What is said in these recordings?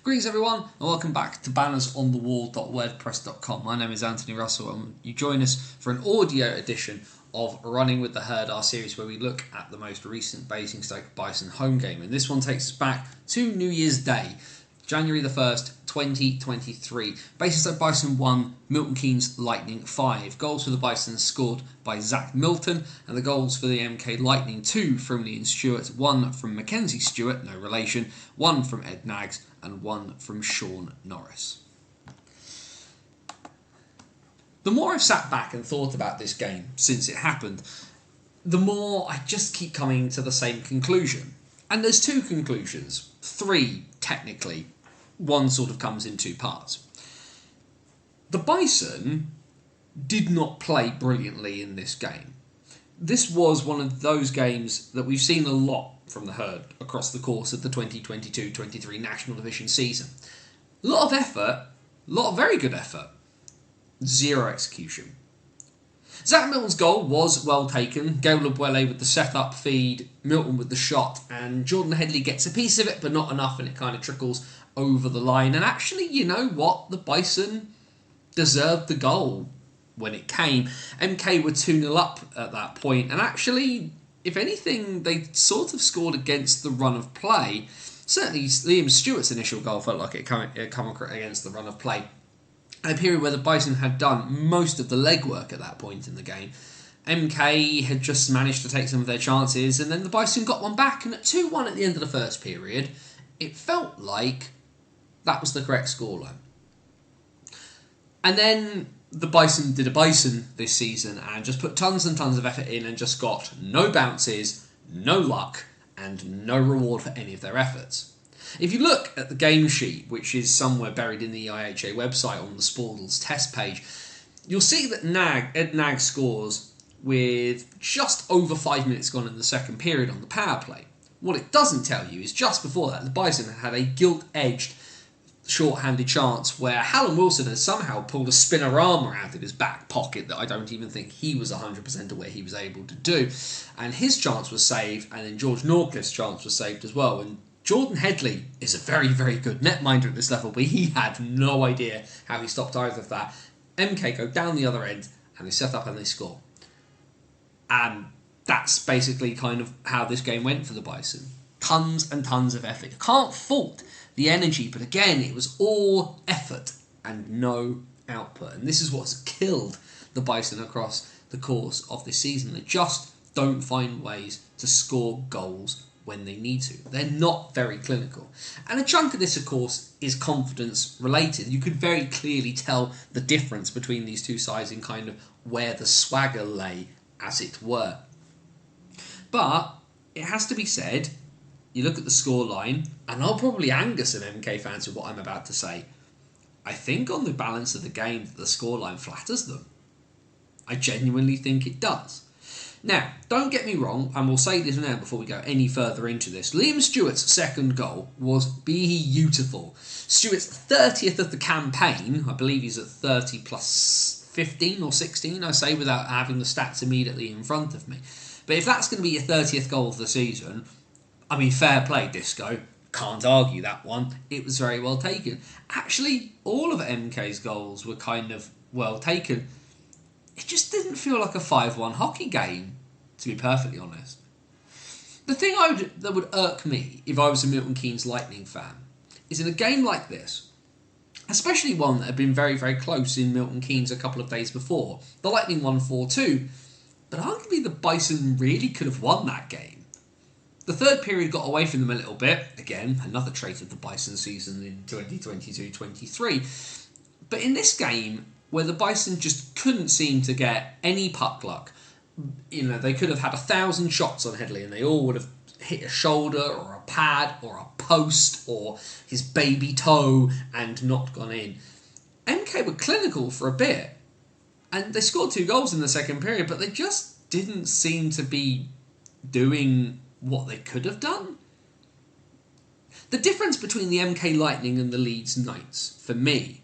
Greetings everyone and welcome back to bannersonthewall.wordpress.com. My name is Anthony Russell and you join us for an audio edition of Running with the Herd, our series where we look at the most recent Basingstoke Bison home game. And this one takes us back to New Year's Day, January the 1st, 2023. Basingstoke Bison won, Milton Keynes Lightning 5. Goals for the Bison scored by Zach Milton, and the goals for the MK Lightning 2 from Liam Stewart, 1 from Mackenzie Stewart, no relation, 1 from Ed Naggs, and 1 from Sean Norris. The more I've sat back and thought about this game since it happened, the more I just keep coming to the same conclusion. And there's two conclusions, three technically. One sort of comes in two parts. The Bison did not play brilliantly in this game. This was one of those games that we've seen a lot from the Herd across the course of the 2022-23 National Division season. A lot of effort, a lot of very good effort, zero execution. Zach Milton's goal was well taken. Gail Abuele with the set-up feed, Milton with the shot, and Jordan Headley gets a piece of it, but not enough, and it kind of trickles over the line. And actually, you know what? The Bison deserved the goal when it came. MK were 2-0 up at that point, and actually, if anything, they sort of scored against the run of play. Certainly, Liam Stewart's initial goal felt like it come against the run of play. A period where the Bison had done most of the legwork at that point in the game. MK had just managed to take some of their chances, and then the Bison got one back, and at 2-1 at the end of the first period, it felt like that was the correct scoreline. And then the Bison did a Bison this season and just put tons and tons of effort in and just got no bounces, no luck, and no reward for any of their efforts. If you look at the game sheet, which is somewhere buried in the IHA website on the Spordles test page, you'll see that Ed Naggs scores with just over 5 minutes gone in the second period on the power play. What it doesn't tell you is just before that, the Bison had a gilt-edged short-handed chance where Hallam Wilson has somehow pulled a spinorama out of his back pocket that I don't even think he was 100% aware he was able to do. And his chance was saved, and then George Norcliffe's chance was saved as well. And Jordan Headley is a very, very good netminder at this level, but he had no idea how he stopped either of that. MK go down the other end, and they set up and they score. And that's basically kind of how this game went for the Bison. Tons and tons of effort. You can't fault the energy, but again, it was all effort and no output. And this is what's killed the Bison across the course of this season. They just don't find ways to score goals when they need to. They're not very clinical. And a chunk of this, of course, is confidence related. You could very clearly tell the difference between these two sides in kind of where the swagger lay, as it were. But it has to be said, you look at the scoreline, and I'll probably anger some MK fans with what I'm about to say. I think on the balance of the game, the scoreline flatters them. I genuinely think it does. Now, don't get me wrong, and we'll say this now before we go any further into this. Liam Stewart's second goal was beautiful. Stewart's 30th of the campaign, I believe he's at 30 plus 15 or 16, I say, without having the stats immediately in front of me. But if that's going to be your 30th goal of the season, I mean, fair play, Disco. Can't argue that one. It was very well taken. Actually, all of MK's goals were kind of well taken. It just didn't feel like a 5-1 hockey game, to be perfectly honest. The thing that would irk me if I was a Milton Keynes Lightning fan is in a game like this, especially one that had been very, very close in Milton Keynes a couple of days before. The Lightning won 4-2, but arguably the Bison really could have won that game. The third period got away from them a little bit. Again, another trait of the Bison season in 2022-23. But in this game, where the Bison just couldn't seem to get any puck luck, you know, they could have had 1,000 shots on Headley and they all would have hit a shoulder or a pad or a post or his baby toe and not gone in. MK were clinical for a bit, and they scored 2 goals in the second period, but they just didn't seem to be doing what they could have done. The difference between the MK Lightning and the Leeds Knights, for me,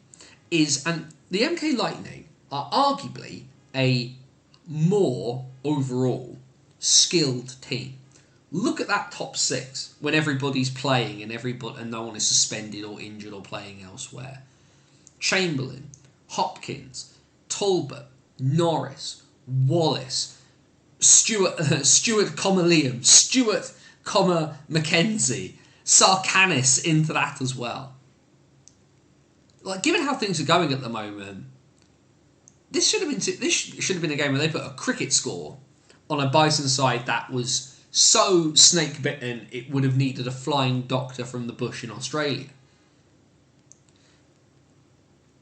is, and the MK Lightning are arguably a more overall skilled team. Look at that top 6 when everybody's playing and no one is suspended or injured or playing elsewhere. Chamberlain, Hopkins, Talbot, Norris, Wallace, Stewart, Liam, Stewart, Mackenzie, Sarkanis into that as well. Like, given how things are going at the moment, this should have been a game where they put a cricket score on a Bison side that was so snake bitten it would have needed a flying doctor from the bush in Australia.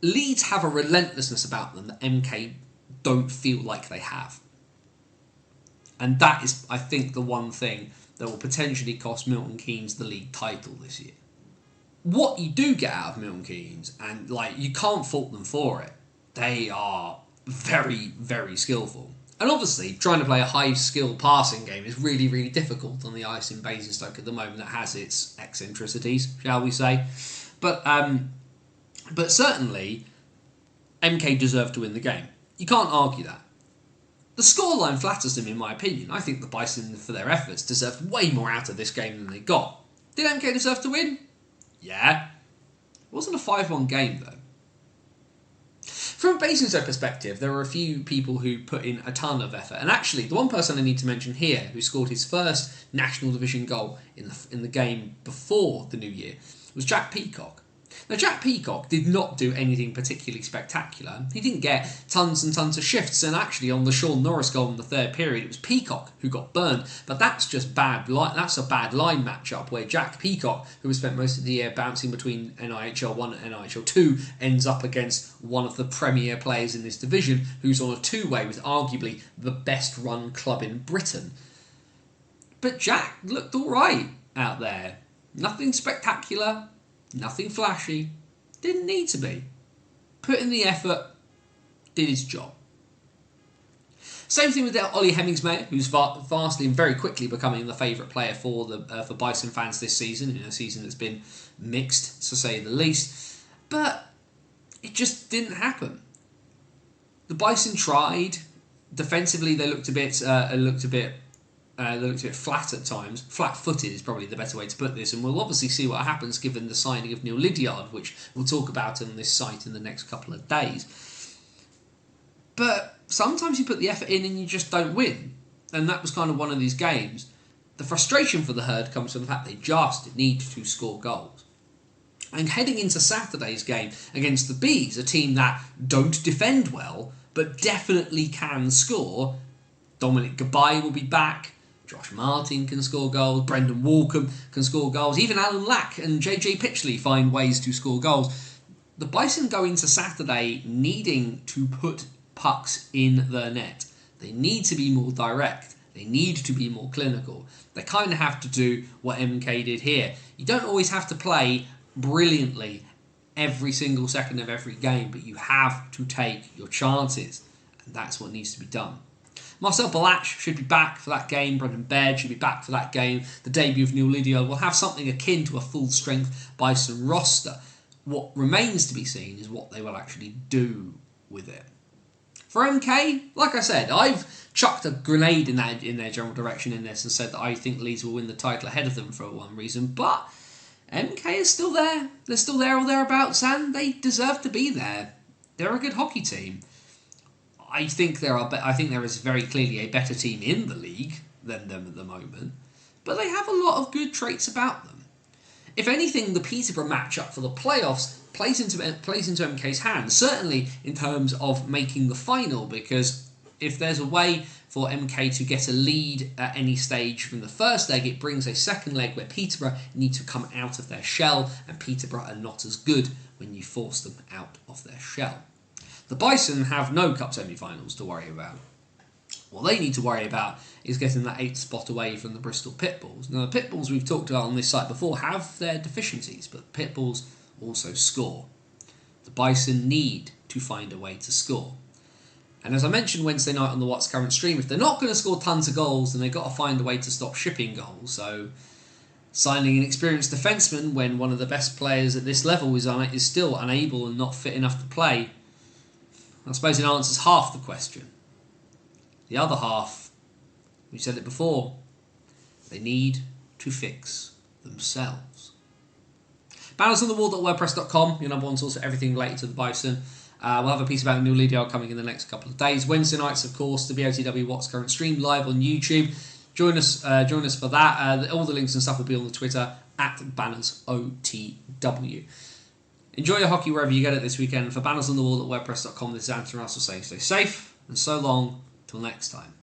Leeds have a relentlessness about them that MK don't feel like they have. And that is, I think, the one thing that will potentially cost Milton Keynes the league title this year. What you do get out of Milton Keynes, and like, you can't fault them for it, they are very, very skillful. And obviously, trying to play a high-skill passing game is really, really difficult on the ice in Basingstoke at the moment. That has its eccentricities, shall we say. But certainly, MK deserved to win the game. You can't argue that. The scoreline flatters them, in my opinion. I think the Bison, for their efforts, deserved way more out of this game than they got. Did MK deserve to win? Yeah. It wasn't a 5-1 game, though. From a Basingstoke perspective, there were a few people who put in a ton of effort. And actually, the one person I need to mention here who scored his first National Division goal in the game before the new year was Jack Peacock. Now, Jack Peacock did not do anything particularly spectacular. He didn't get tons and tons of shifts, and actually on the Sean Norris goal in the third period, it was Peacock who got burned. But that's just bad. That's a bad line matchup where Jack Peacock, who has spent most of the year bouncing between NIHL 1 and NIHL 2, ends up against one of the premier players in this division, who's on a two-way with arguably the best-run club in Britain. But Jack looked all right out there. Nothing spectacular. Nothing flashy, didn't need to be. Put in the effort, did his job. Same thing with Ollie Hemmingsmayer, who's vastly and very quickly becoming the favourite player for Bison fans this season, in a season that's been mixed, to say the least. But it just didn't happen. The Bison tried. Defensively, they looked a bit flat at times. Flat-footed is probably the better way to put this, and we'll obviously see what happens given the signing of Neil Lydiard, which we'll talk about on this site in the next couple of days. But sometimes you put the effort in and you just don't win, and that was kind of one of these games. The frustration for the Herd comes from the fact they just need to score goals. And heading into Saturday's game against the Bees, a team that don't defend well, but definitely can score, Dominic Gabai will be back. Josh Martin can score goals. Brendan Walcombe can score goals. Even Alan Lack and JJ Pitchley find ways to score goals. The Bison go into Saturday needing to put pucks in the net. They need to be more direct. They need to be more clinical. They kind of have to do what MK did here. You don't always have to play brilliantly every single second of every game, but you have to take your chances. And that's what needs to be done. Marcel Balach should be back for that game. Brendan Baird should be back for that game. The debut of Neil Lydiard will have something akin to a full-strength Bison roster. What remains to be seen is what they will actually do with it. For MK, like I said, I've chucked a grenade in their general direction in this and said that I think Leeds will win the title ahead of them for one reason, but MK is still there. They're still there or thereabouts, and they deserve to be there. They're a good hockey team. I think there is very clearly a better team in the league than them at the moment, but they have a lot of good traits about them. If anything, the Peterborough matchup for the playoffs plays into MK's hands, certainly in terms of making the final, because if there's a way for MK to get a lead at any stage from the first leg, it brings a second leg where Peterborough need to come out of their shell, and Peterborough are not as good when you force them out of their shell. The Bison have no cup semi-finals to worry about. What they need to worry about is getting that 8th spot away from the Bristol Pitbulls. Now, the Pitbulls we've talked about on this site before have their deficiencies, but the Pitbulls also score. The Bison need to find a way to score. And as I mentioned Wednesday night on the What's Current stream, if they're not going to score tons of goals, then they've got to find a way to stop shipping goals. So signing an experienced defenceman when one of the best players at this level is still unable and not fit enough to play, I suppose it answers half the question. The other half, we said it before, They need to fix themselves. Bannersonthewall.wordpress.com, your number one source for everything related to the Bison. We'll have a piece about New Leader coming in the next couple of days. Wednesday nights, of course, the BOTW What's Current stream live on YouTube. Join us for that. All the links and stuff will be on the Twitter at BannersOTW. Enjoy your hockey wherever you get it this weekend. For bannersonthewall.wordpress.com, this is Anthony Russell saying stay safe, and so long till next time.